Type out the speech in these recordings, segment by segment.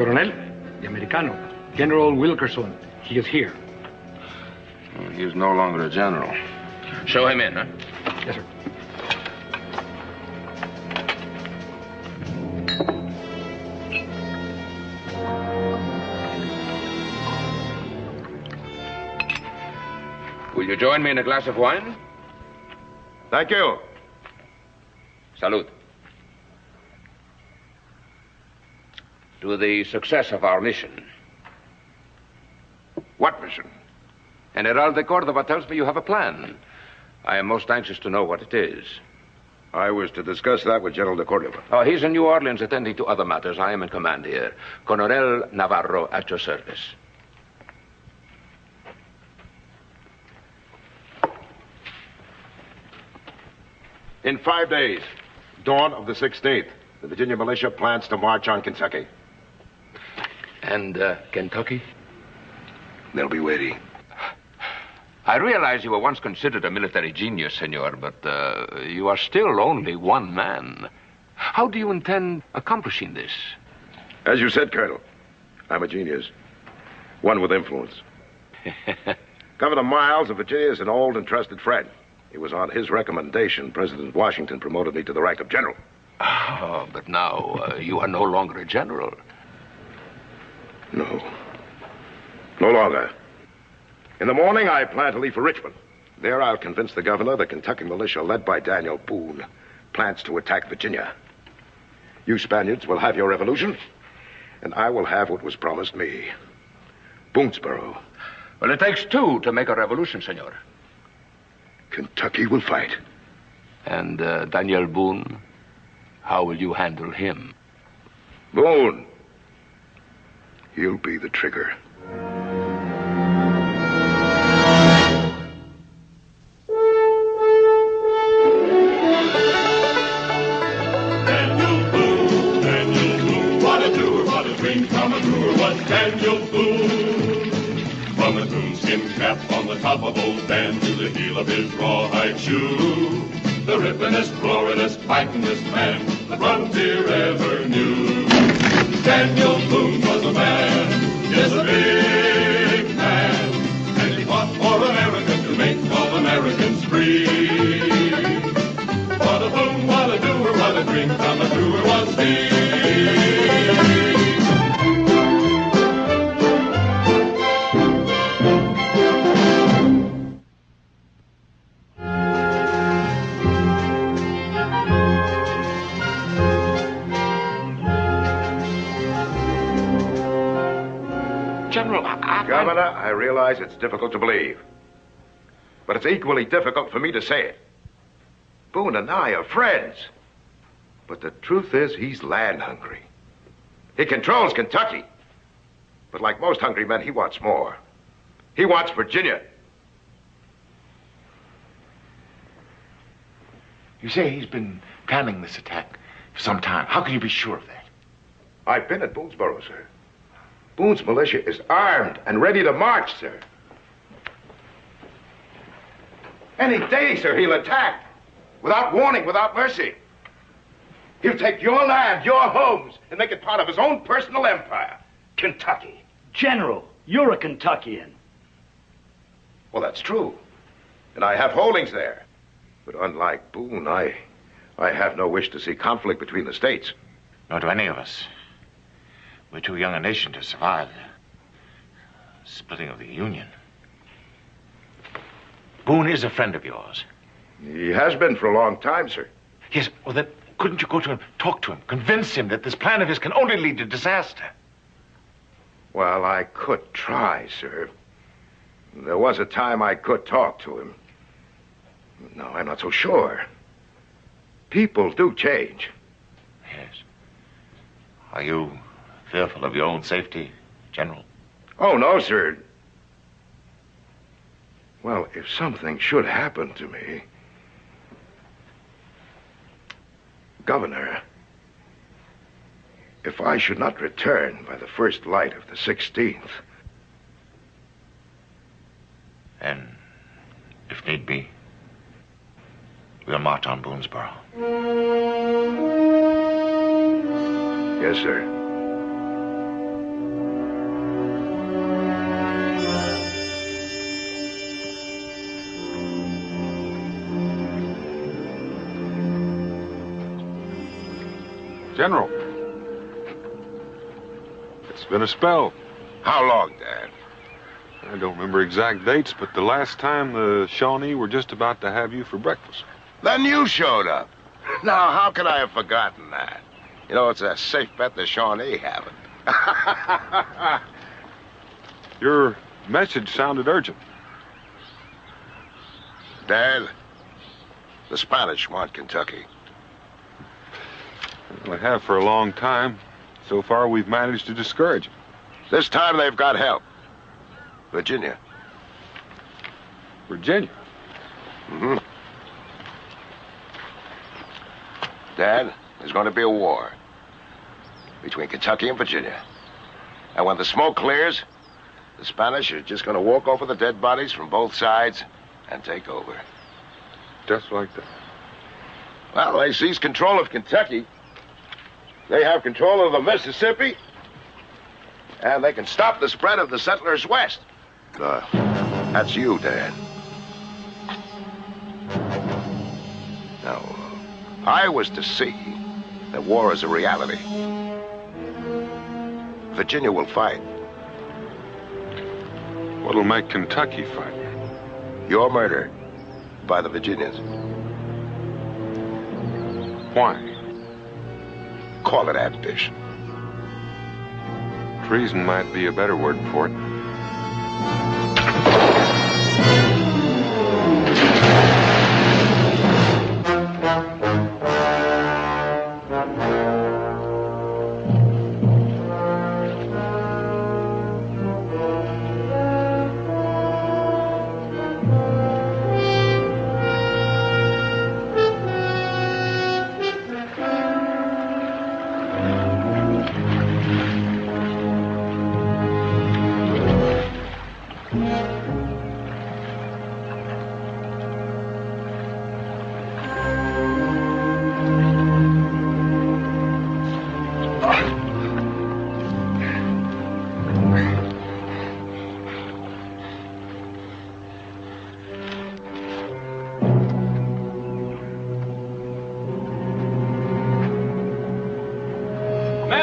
Coronel, the Americano, General Wilkerson, he is here. Well, he is no longer a general. Show him in, huh? Yes, sir. Will you join me in a glass of wine? Thank you. Salute. To the success of our mission. What mission? General de Cordova tells me you have a plan. I am most anxious to know what it is. I was to discuss that with General de Cordova. Oh, he's in New Orleans attending to other matters. I am in command here. Colonel Navarro at your service. In 5 days, dawn of the 16th, the Virginia militia plans to march on Kentucky. And Kentucky? They'll be waiting. I realize you were once considered a military genius, senor, but you are still only one man. How do you intend accomplishing this? As you said, Colonel, I'm a genius. One with influence. Governor Miles of Virginia is an old and trusted friend. It was on his recommendation President Washington promoted me to the rank of general. Oh, but now you are no longer a general. No. No longer. In the morning, I plan to leave for Richmond. There, I'll convince the governor the Kentucky militia, led by Daniel Boone, plans to attack Virginia. You Spaniards will have your revolution, and I will have what was promised me. Boonesboro. Well, it takes two to make a revolution, senor. Kentucky will fight. And Daniel Boone, how will you handle him? Boone. He'll be the trigger. Daniel Boone, what a doer, what a dream come true, was Daniel Boone. From a coonskin cap on the top of old Dan to the heel of his rawhide shoe, the rippin'est, roarin'est, fightin'est man the frontier ever knew. Daniel Boone was a man, yes, a big man, and he fought for America to make all Americans free. What a boon, what a doer, what a dream come true was he. Governor, I realize it's difficult to believe. But it's equally difficult for me to say it. Boone and I are friends. But the truth is, he's land hungry. He controls Kentucky. But like most hungry men, he wants more. He wants Virginia. You say he's been planning this attack for some time. How can you be sure of that? I've been at Boonesboro, sir. Boone's militia is armed and ready to march, sir. Any day, sir, he'll attack. Without warning, without mercy. He'll take your land, your homes, and make it part of his own personal empire. Kentucky. General, you're a Kentuckian. Well, that's true. And I have holdings there. But unlike Boone, I have no wish to see conflict between the states. Nor do any of us. We're too young a nation to survive the splitting of the Union. Boone is a friend of yours. He has been for a long time, sir. Yes, well then, couldn't you go to him, talk to him, convince him that this plan of his can only lead to disaster? Well, I could try, sir. There was a time I could talk to him. No, I'm not so sure. People do change. Yes. Are you fearful of your own safety, General? Oh, no, sir. Well, if something should happen to me... Governor, if I should not return by the first light of the 16th... And, if need be, we'll march on Boonesboro. Yes, sir. General. It's been a spell. How long, Dan? I don't remember exact dates, but the last time the Shawnee were just about to have you for breakfast. Then you showed up. Now, how could I have forgotten that? You know, it's a safe bet the Shawnee haven't. Your message sounded urgent. Dan, the Spanish want Kentucky. Well, they have for a long time. So far, we've managed to discourage them. This time they've got help. Virginia. Virginia? Mm-hmm. Dad, there's going to be a war between Kentucky and Virginia. And when the smoke clears, the Spanish are just going to walk over the dead bodies from both sides and take over. Just like that. Well, they seize control of Kentucky. They have control of the Mississippi. And they can stop the spread of the settlers west. That's you, Dan. Now, I was to see that war is a reality. Virginia will fight. What'll make Kentucky fight? Your murder by the Virginians. Why? Call it ambition. Treason might be a better word for it.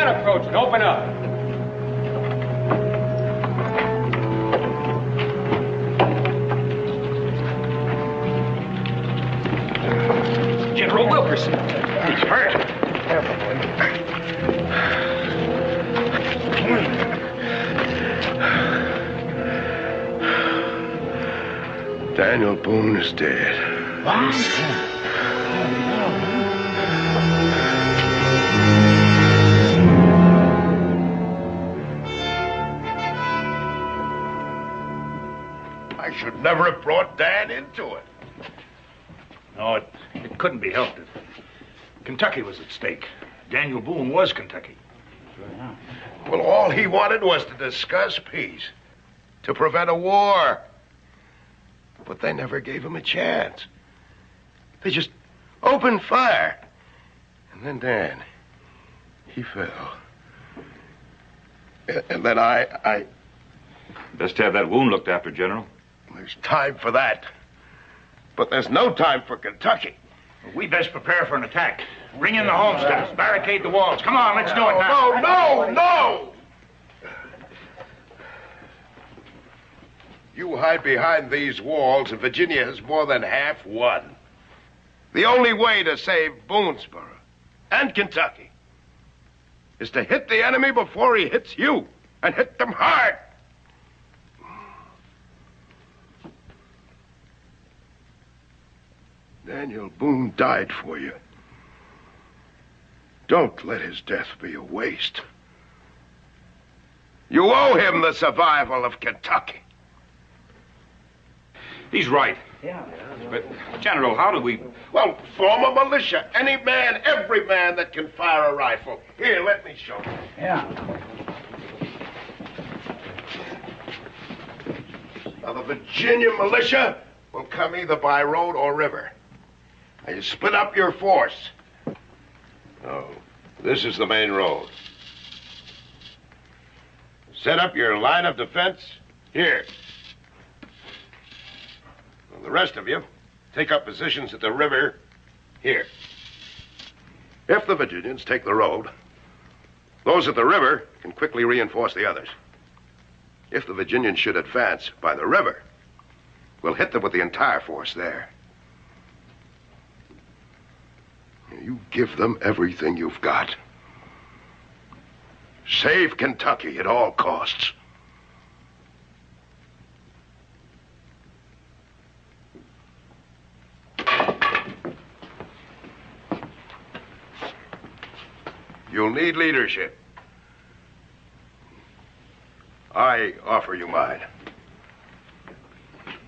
Approaching. Open up. General Wilkerson. He's hurt. Daniel Boone is dead. What? I should never have brought Dan into it. No, it couldn't be helped. Kentucky was at stake. Daniel Boone was Kentucky. Well, all he wanted was to discuss peace, to prevent a war. But they never gave him a chance. They just opened fire. And then Dan, he fell. And then I... Best have that wound looked after, General. There's time for that. But there's no time for Kentucky. We best prepare for an attack. Bring in the homesteads, barricade the walls. Come on, let's do it now. No! You hide behind these walls, and Virginia has more than half won. The only way to save Boonesboro and Kentucky is to hit the enemy before he hits you, and hit them hard. Daniel Boone died for you. Don't let his death be a waste. You owe him the survival of Kentucky. He's right. Yeah. But, General, how do we... Well, form a militia. Any man, every man that can fire a rifle. Here, let me show you. Yeah. Now, the Virginia militia will come either by road or river. Now, you split up your force. Oh, this is the main road. Set up your line of defense here. Well, the rest of you take up positions at the river here. If the Virginians take the road, those at the river can quickly reinforce the others. If the Virginians should advance by the river, we'll hit them with the entire force there. You give them everything you've got. Save Kentucky at all costs. You'll need leadership. I offer you mine.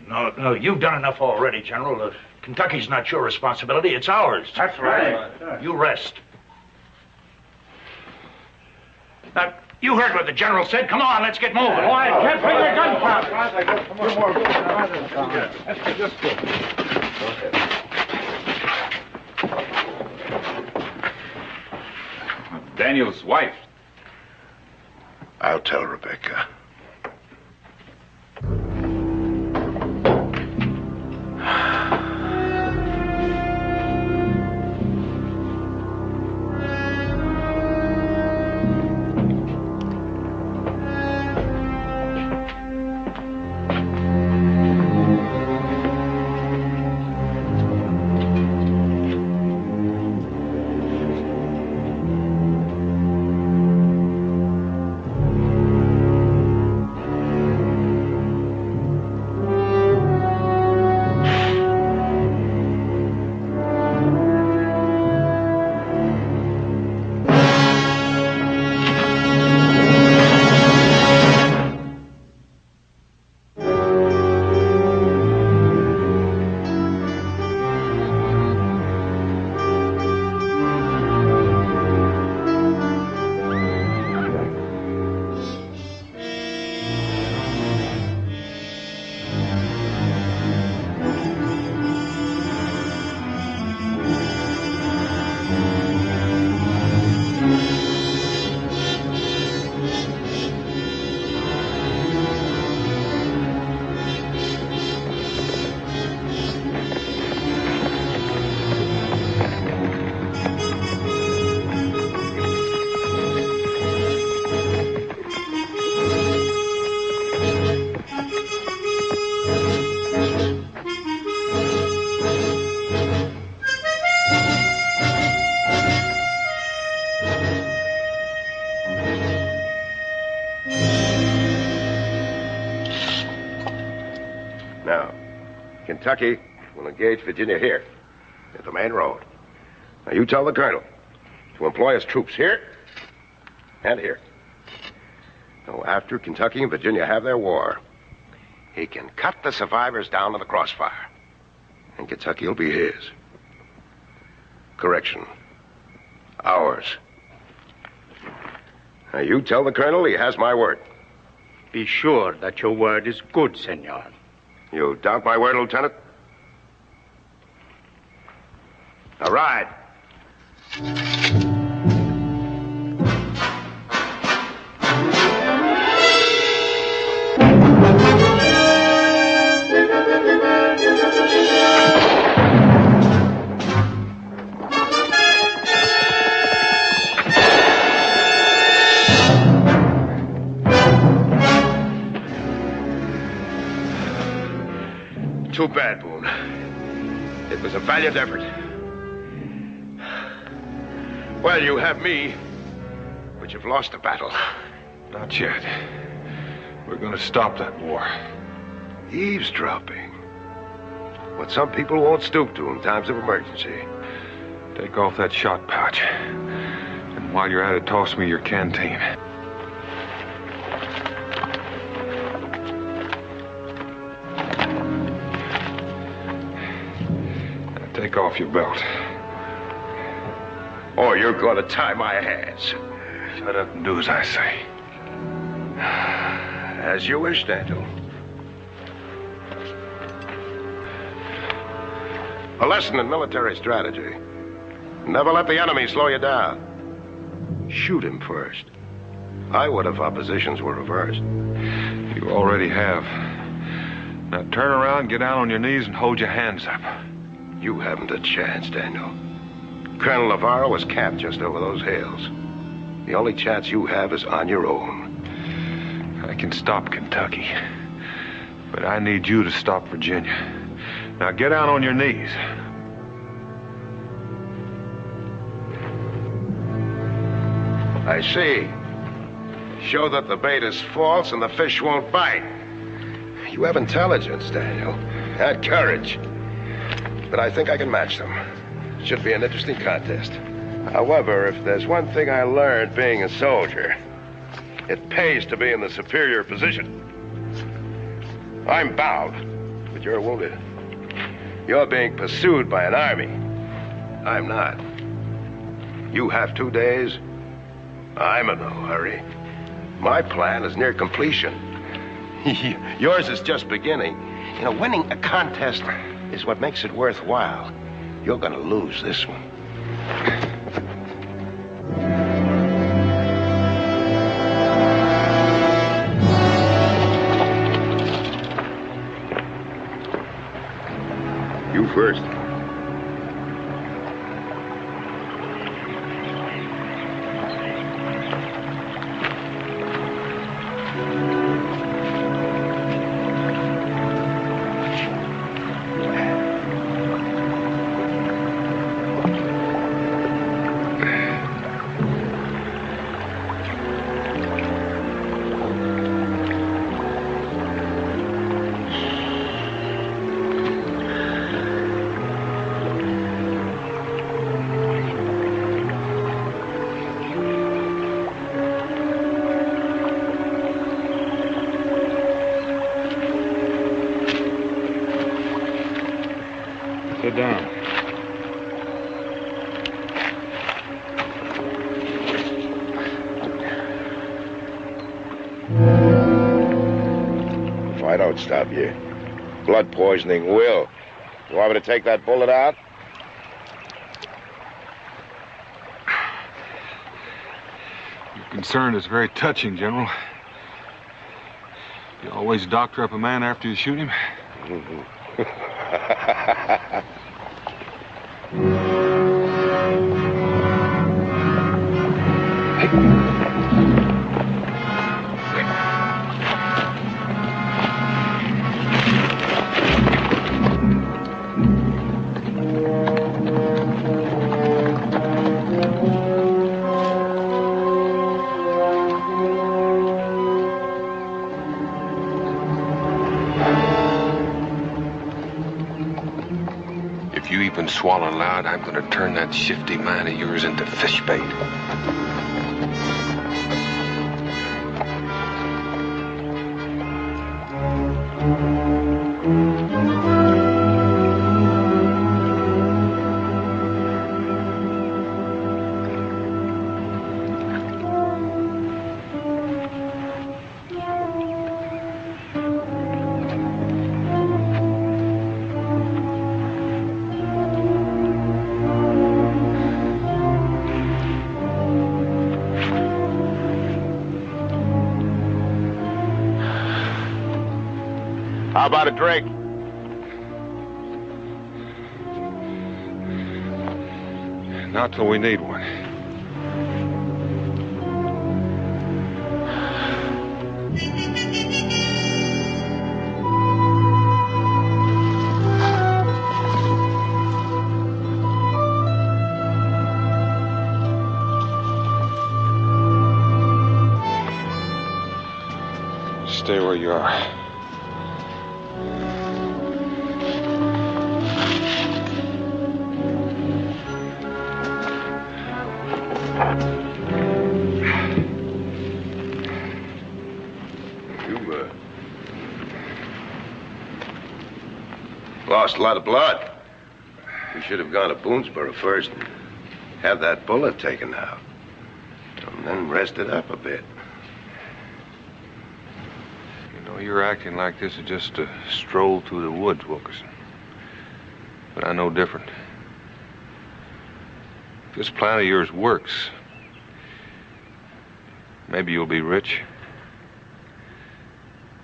No, you've done enough already, General. Kentucky's not your responsibility, it's ours. That's right. You rest. Now, you heard what the General said. Come on, let's get moving. Oh, I can't bring your gun, Daniel's wife. I'll tell Rebecca. Now, Kentucky will engage Virginia here, at the main road. Now, you tell the colonel to employ his troops here and here. Now, after Kentucky and Virginia have their war, he can cut the survivors down to the crossfire, and Kentucky will be his. Correction. Ours. Now, you tell the colonel he has my word. Be sure that your word is good, senor. You doubt my word, Lieutenant? Now, ride. Too bad, Boone. It was a valiant effort. Well, you have me, but you've lost the battle. Not yet. We're going to stop that war. Eavesdropping. What some people won't stoop to in times of emergency. Take off that shot pouch. And while you're at it, toss me your canteen. Take off your belt. Or you're going to tie my hands. Shut up and do as I say. As you wish, Daniel. A lesson in military strategy. Never let the enemy slow you down. Shoot him first. I would if our positions were reversed. You already have. Now turn around, get down on your knees, and hold your hands up. You haven't a chance, Daniel. Colonel Navarro was camped just over those hills. The only chance you have is on your own. I can stop Kentucky, but I need you to stop Virginia. Now get down on your knees. I see. Show that the bait is false and the fish won't bite. You have intelligence, Daniel, and courage. But I think I can match them. Should be an interesting contest. However, if there's one thing I learned being a soldier, it pays to be in the superior position. I'm bound, but you're wounded. You're being pursued by an army. I'm not. You have 2 days. I'm in no hurry. My plan is near completion. Yours is just beginning. You know, winning a contest is what makes it worthwhile. You're gonna lose this one. You first. Sit down. If I don't stop you, blood poisoning will. You want me to take that bullet out? Your concern is very touching, General. You always doctor up a man after you shoot him? If you even swallow loud, I'm going to turn that shifty mind of yours into fish bait. How about a drink? Not till we need one. Stay where you are. Lost a lot of blood. We should have gone to Boonesboro first and had that bullet taken out. And then rested up a bit. You know, you're acting like this is just a stroll through the woods, Wilkerson. But I know different. If this plan of yours works, maybe you'll be rich.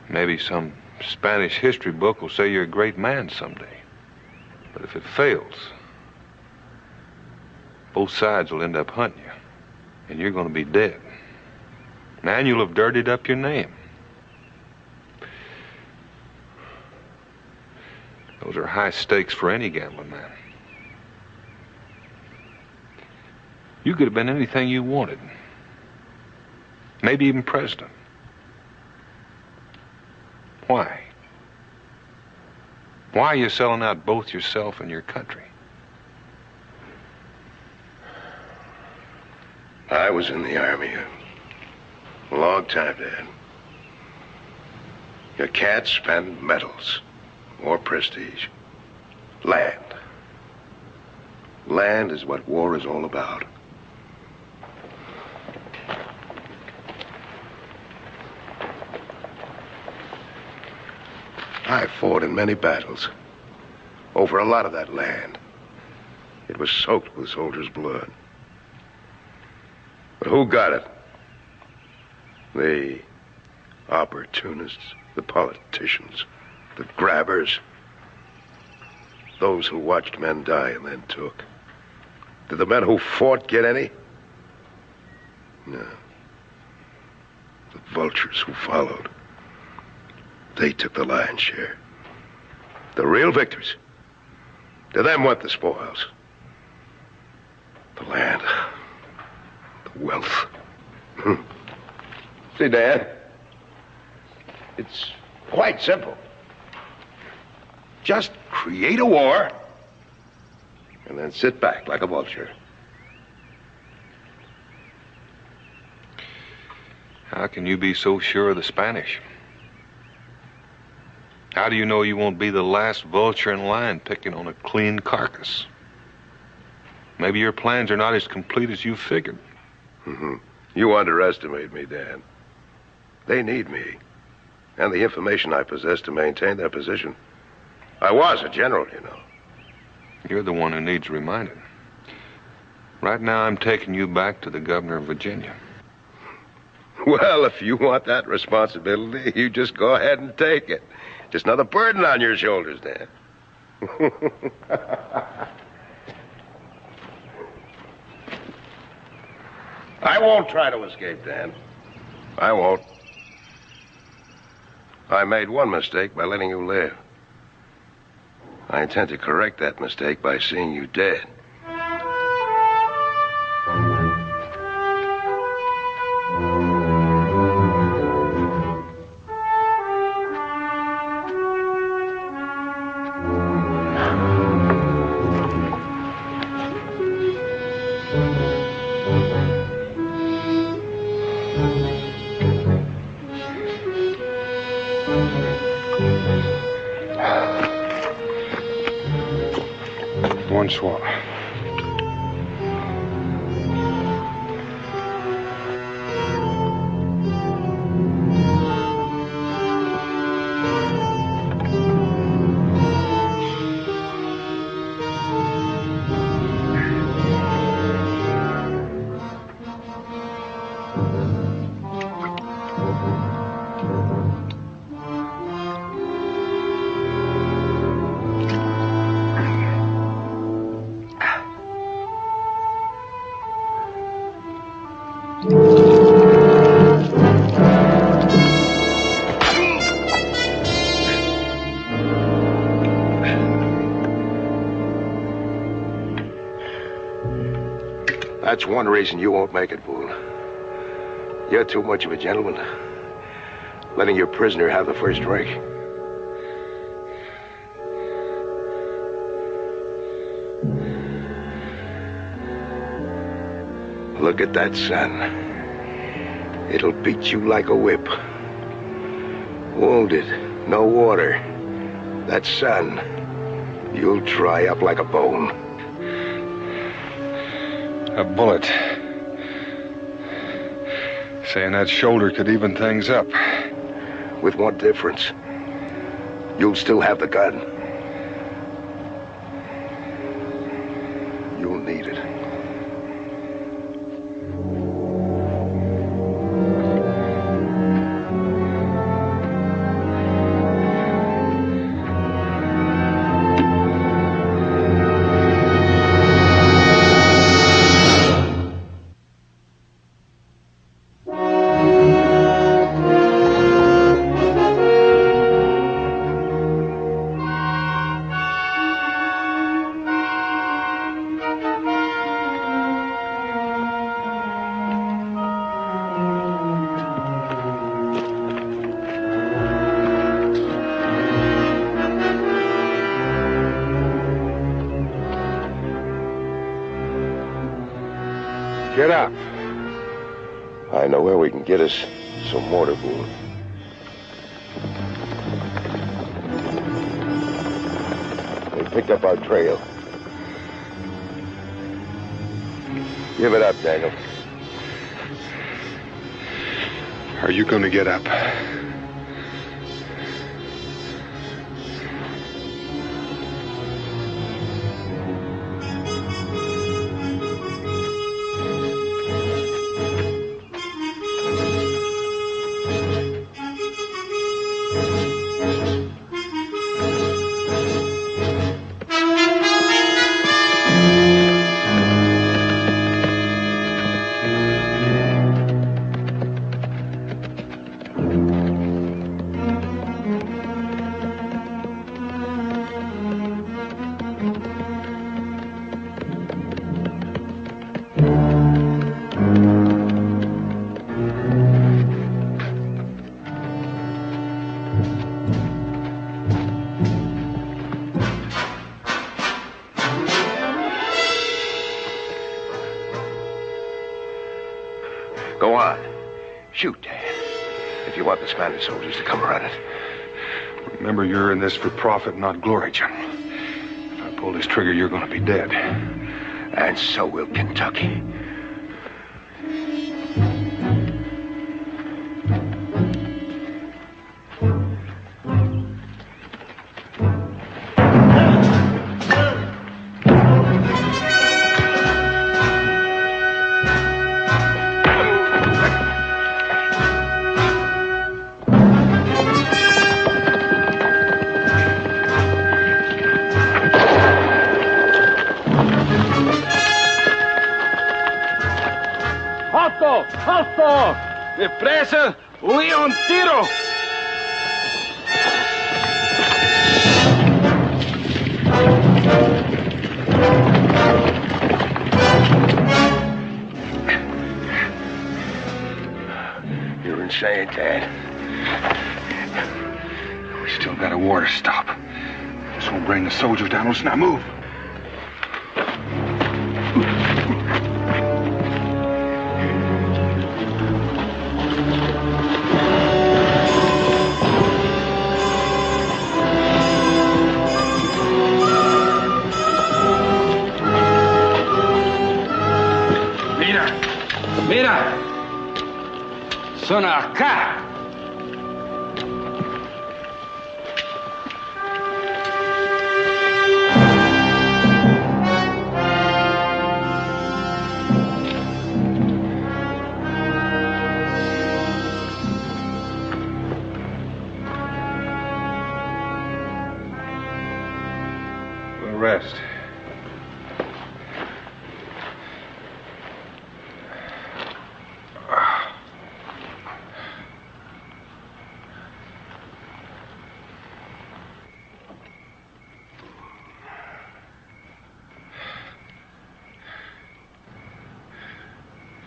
Maybe some Spanish history book will say you're a great man someday. But if it fails, both sides will end up hunting you, and you're going to be dead. And you'll have dirtied up your name. Those are high stakes for any gambling man. You could have been anything you wanted. Maybe even president. Why? Why are you selling out both yourself and your country? I was in the Army a long time, Dad. You can't spend medals or prestige. Land. Land is what war is all about. I fought in many battles over a lot of that land. It was soaked with soldiers' blood. But who got it? The opportunists, the politicians, the grabbers, those who watched men die and then took. Did the men who fought get any? No. The vultures who followed, they took the lion's share. The real victors, to them went the spoils. The land, the wealth. See, Dad, it's quite simple. Just create a war and then sit back like a vulture. How can you be so sure of the Spanish? How do you know you won't be the last vulture in line picking on a clean carcass? Maybe your plans are not as complete as you figured. You underestimate me, Dan. They need me, and the information I possess to maintain their position. I was a general, you know. You're the one who needs reminding. Right now, I'm taking you back to the governor of Virginia. Well, if you want that responsibility, you just go ahead and take it. Just another burden on your shoulders, Dan. I won't try to escape, Dan. I won't. I made one mistake by letting you live. I intend to correct that mistake by seeing you dead. One swallow. That's one reason you won't make it, Boone. You're too much of a gentleman, letting your prisoner have the first drink. Look at that sun. It'll beat you like a whip. Wounded, no water. That sun, you'll dry up like a bone. A bullet. Saying that shoulder could even things up. With one difference. You'll still have the gun. You'll need it. Get up. I know where we can get us some mortar, Boone. They picked up our trail. Give it up, Daniel. Are you going to get up? Go on. Shoot, Dan. If you want the Spanish soldiers to come run it. Remember, you're in this for profit, not glory, General. If I pull this trigger, you're going to be dead. And so will Kentucky. ¡Alto! ¡Depresa! ¡Huye un tiro! You're insane, Dad. We still got a war to stop. This won't bring the soldiers down. Let's not move. Mira, son acá. We'll rest.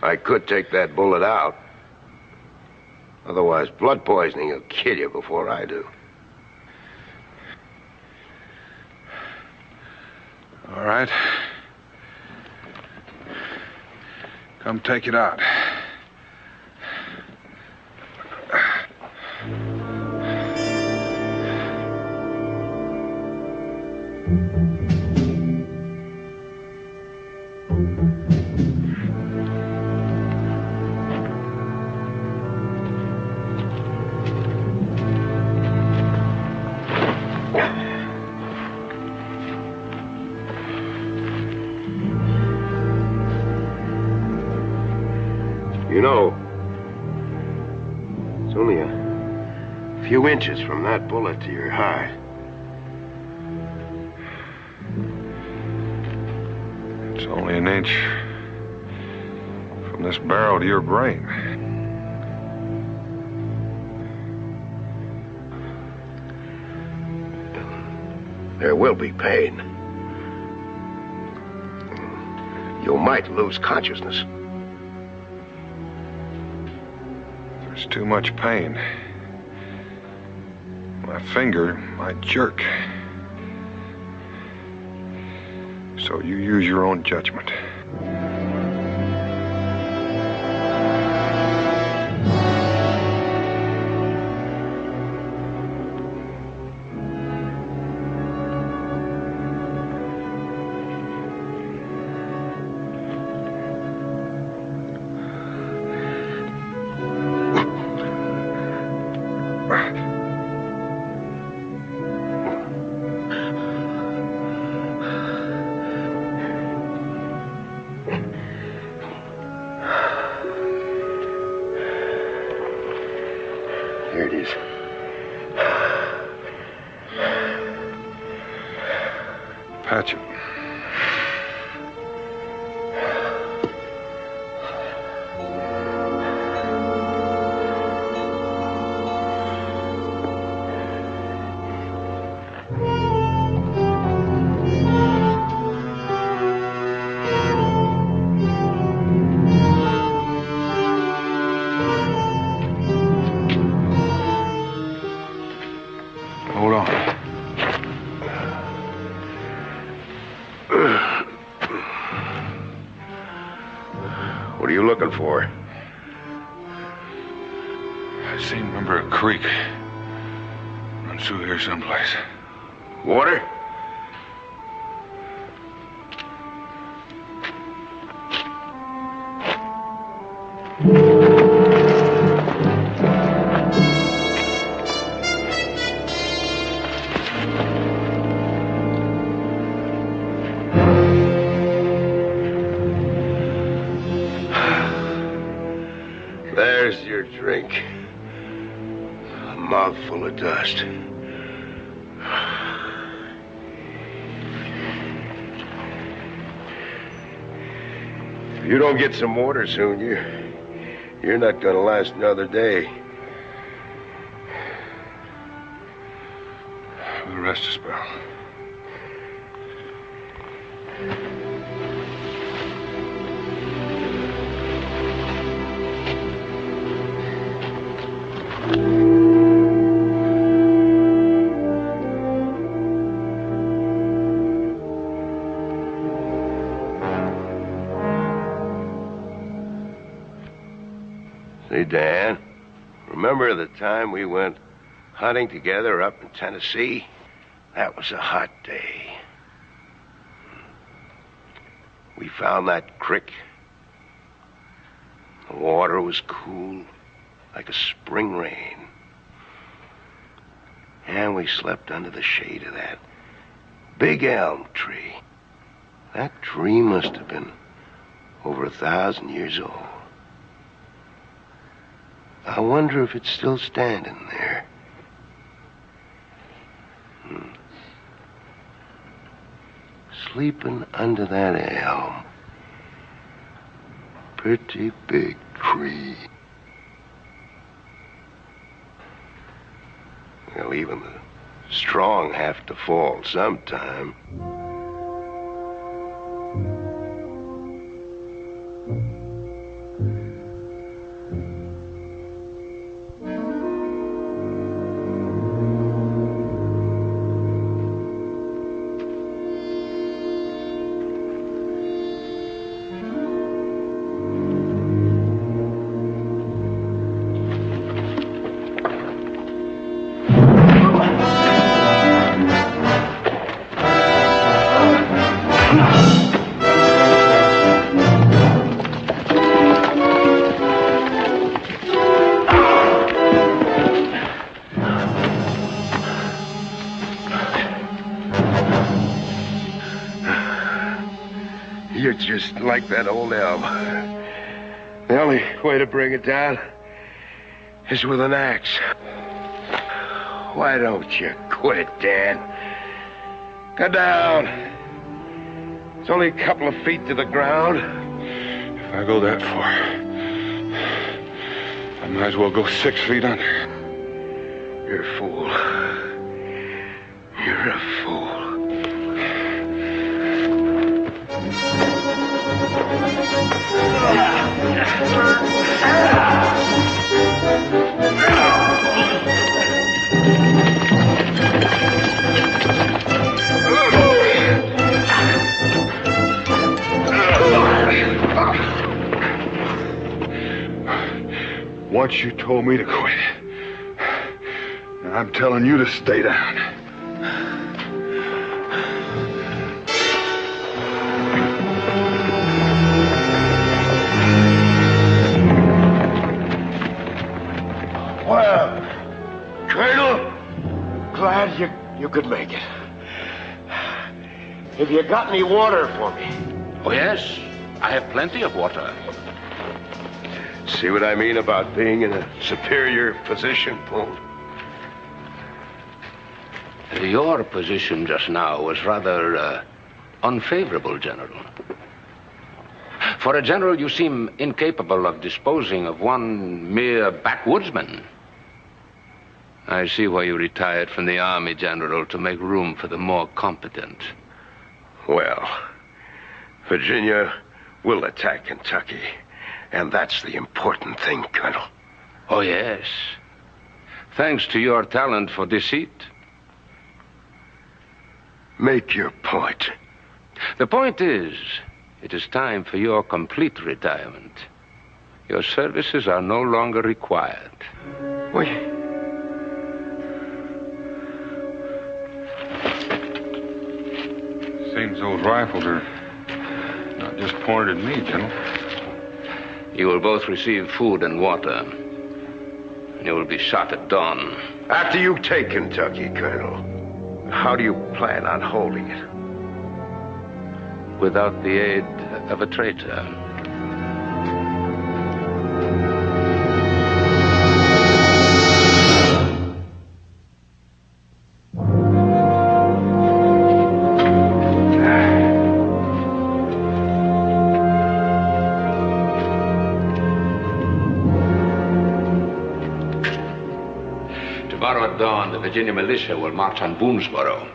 I could take that bullet out. Otherwise, blood poisoning will kill you before I do. All right. Come take it out. You know, it's only a few inches from that bullet to your heart. It's only an inch from this barrel to your brain. There will be pain. You might lose consciousness. There's too much pain. My finger might jerk. So you use your own judgment. Hatchet. Hold on. What are you looking for? I remember a creek. Runs through here someplace. Water? There's your drink. A mouthful of dust. If you don't get some water soon, you're not gonna last another day. We'll rest a spell. Say, Dan, remember the time we went hunting together up in Tennessee? That was a hot day. We found that creek. The water was cool, like a spring rain. And we slept under the shade of that big elm tree. That tree must have been over 1,000 years old. I wonder if it's still standing there. Sleeping under that elm. Pretty big tree. Well, even the strong have to fall sometime. You're just like that old elm. The only way to bring it down is with an axe. Why don't you quit, Dan? Go down. It's only a couple of feet to the ground. If I go that far, I might as well go 6 feet under. You're a fool. You're a fool. Once you told me to quit. Now I'm telling you to stay down. Well, Colonel, glad you could make it. Have you got any water for me? Oh, yes. I have plenty of water. See what I mean about being in a superior position, Boone? Your position just now was rather unfavorable, General. For a general, you seem incapable of disposing of one mere backwoodsman. I see why you retired from the Army, General, to make room for the more competent. Well, Virginia will attack Kentucky. And that's the important thing, Colonel. Oh, yes. Thanks to your talent for deceit. Make your point. The point is, it is time for your complete retirement. Your services are no longer required. Wait. Seems those rifles are not just pointed at me, General. You will both receive food and water. You will be shot at dawn. After you take Kentucky, Colonel, how do you plan on holding it? Without the aid of a traitor. Tomorrow at dawn, the Virginia militia will march on Boonesboro.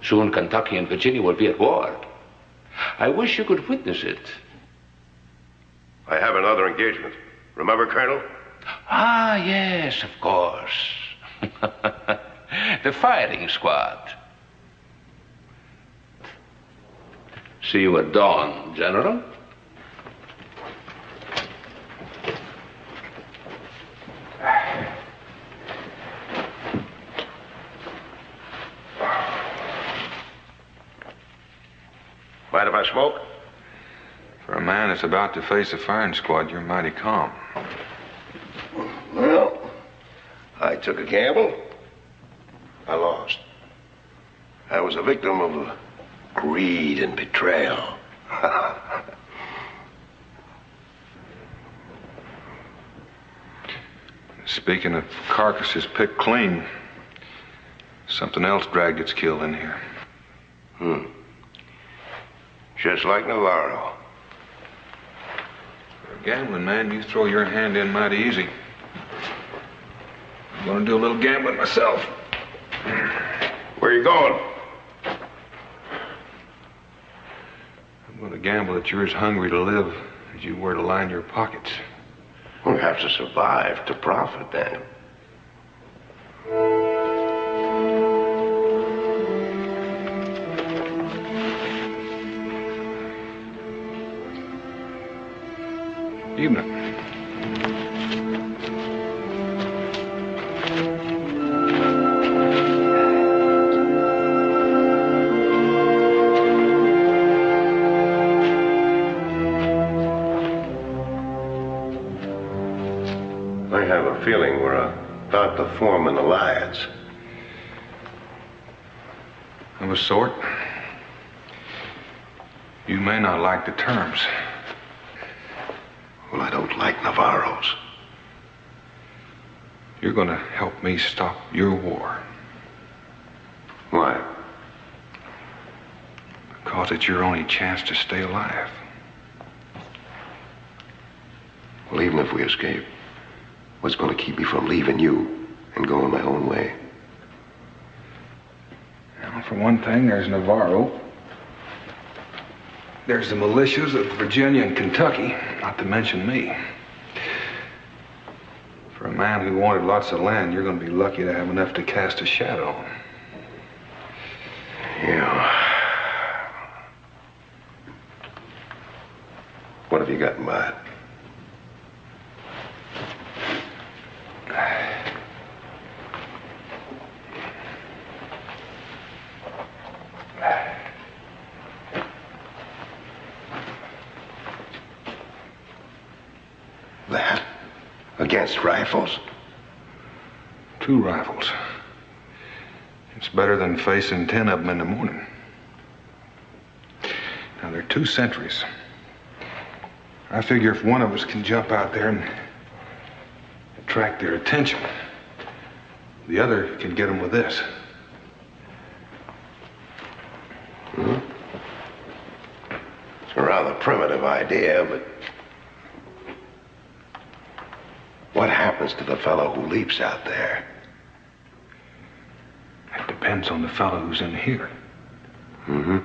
Soon Kentucky and Virginia will be at war. I wish you could witness it. I have another engagement. Remember, Colonel? Ah, yes, of course. The firing squad. See you at dawn, General. Mind if I smoke? For a man that's about to face a firing squad, you're mighty calm. Well, I took a gamble. I lost. I was a victim of greed and betrayal. Speaking of carcasses picked clean, something else dragged its kill in here. Just like Navarro. For a gambling man, you throw your hand in mighty easy. I'm gonna do a little gambling myself. Where are you going? I'm gonna gamble that you're as hungry to live as you were to line your pockets. We have to survive to profit, then. Evening. I have a feeling we're about to form an alliance. Of a sort. You may not like the terms. Well, I don't like Navarro's. You're gonna help me stop your war. Why? Because it's your only chance to stay alive. Well, even if we escape, what's going to keep me from leaving you and going my own way? Now, for one thing, there's Navarro. There's the militias of Virginia and Kentucky, not to mention me. For a man who wanted lots of land, you're going to be lucky to have enough to cast a shadow on. Yeah. What have you got in mind? That? Against rifles? 2 rifles. It's better than facing 10 of them in the morning. Now, there are 2 sentries. I figure if one of us can jump out there and attract their attention, the other can get them with this. primitive idea, but what happens to the fellow who leaps out there? It depends on the fellow who's in here. Mm-hmm.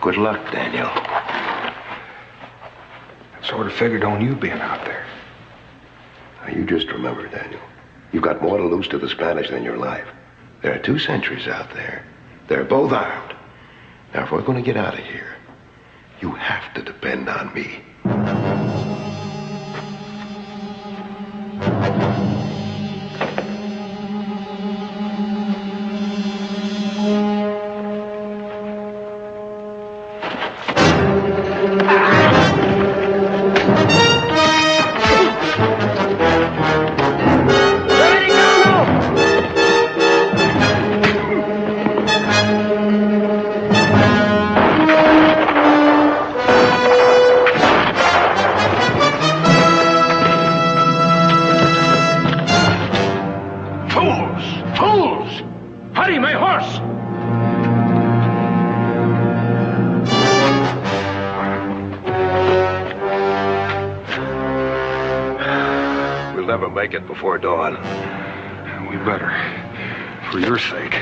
Good luck, Daniel. I sort of figured on you being out there. Now, you just remember, Daniel, you've got more to lose to the Spanish than your life. There are 2 sentries out there. They're both armed. Now, if we're going to get out of here, you have to depend on me. Make it before dawn. We better, for your sake.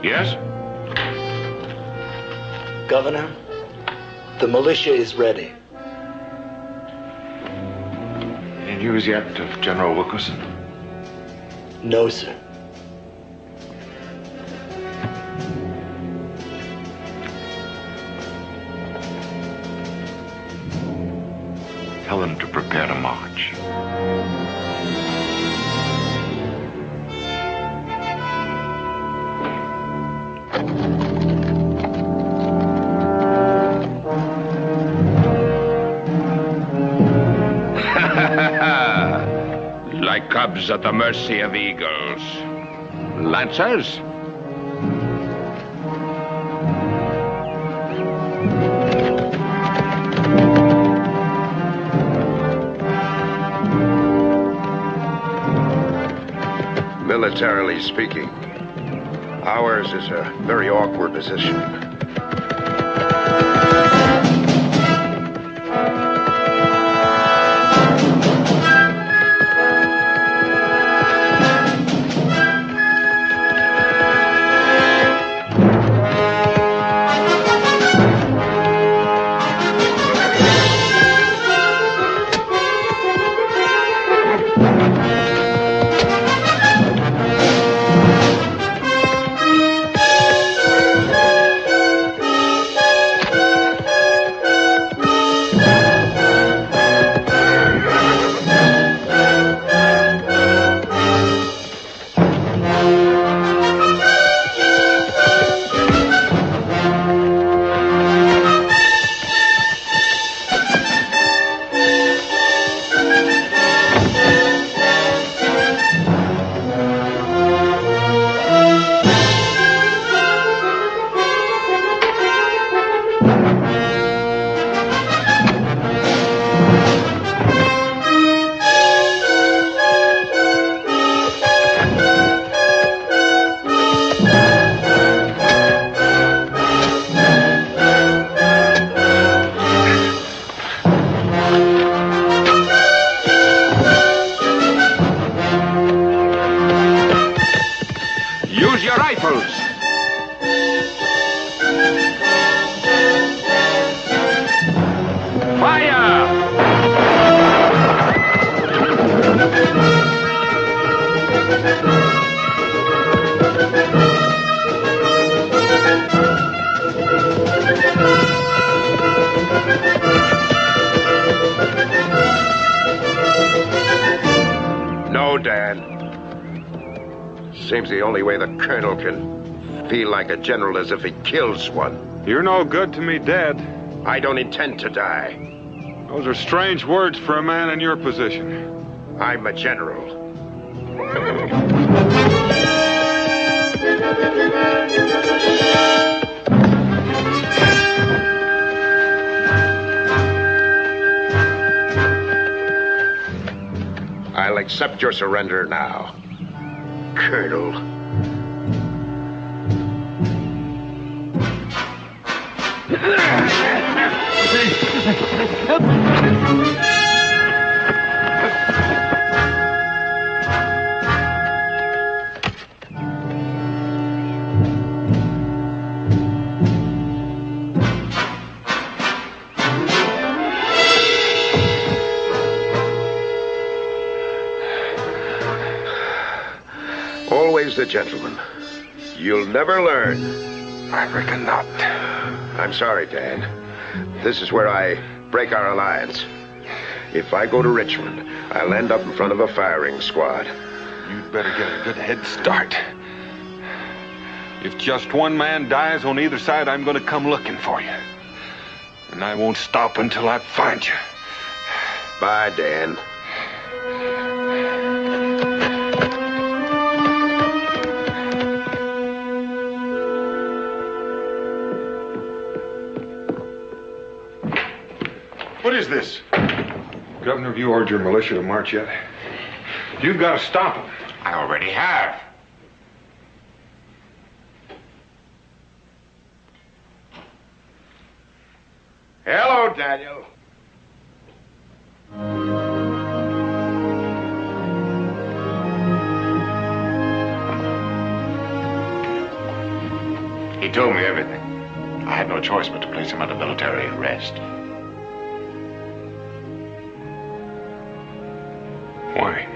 Yes? Governor, the militia is ready. Any news yet of General Wilkerson? No, sir. Tell them to prepare to march. Like cubs at the mercy of eagles. Lancers? Militarily speaking, ours is a very awkward position. Use your rifles. Fire! No, Dan. Seems the only way the colonel can feel like a general as if he kills one. You're no good to me dead. I don't intend to die. Those are strange words for a man in your position. I'm a general. I'll accept your surrender now, Colonel. Always the gentleman. You'll never learn. I reckon not. I'm sorry, Dan. This is where I break our alliance. If I go to Richmond, I'll end up in front of a firing squad. You'd better get a good head start. If just one man dies on either side, I'm going to come looking for you. And I won't stop until I find you. Bye, Dan. What is this? Governor, have you ordered your militia to march yet? You've got to stop them. I already have. Hello, Daniel. He told me everything. I had no choice but to place him under military arrest. Why?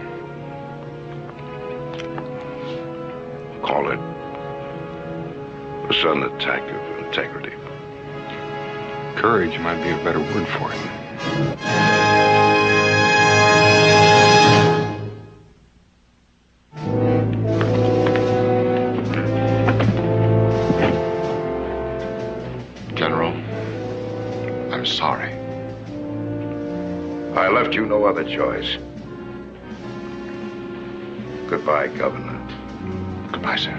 Call it a sudden attack of integrity. Courage might be a better word for it. General, I'm sorry. I left you no other choice. Goodbye, Governor. Goodbye, sir.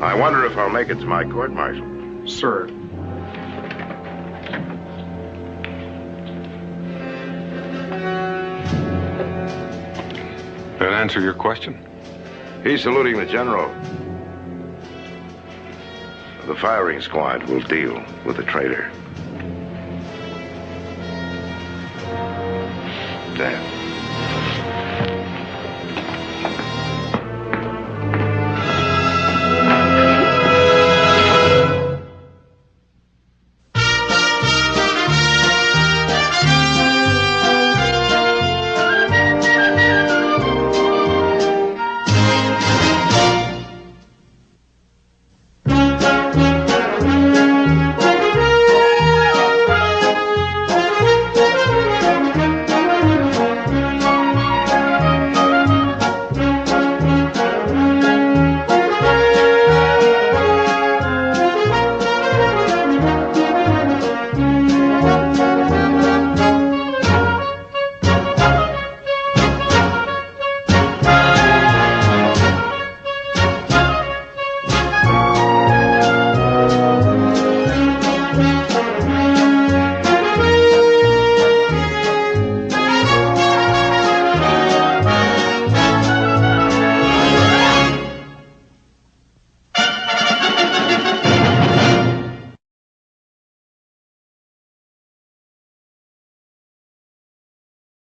I wonder if I'll make it to my court-martial. Sir. That answer your question? He's saluting the general. The firing squad will deal with the traitor. Dan.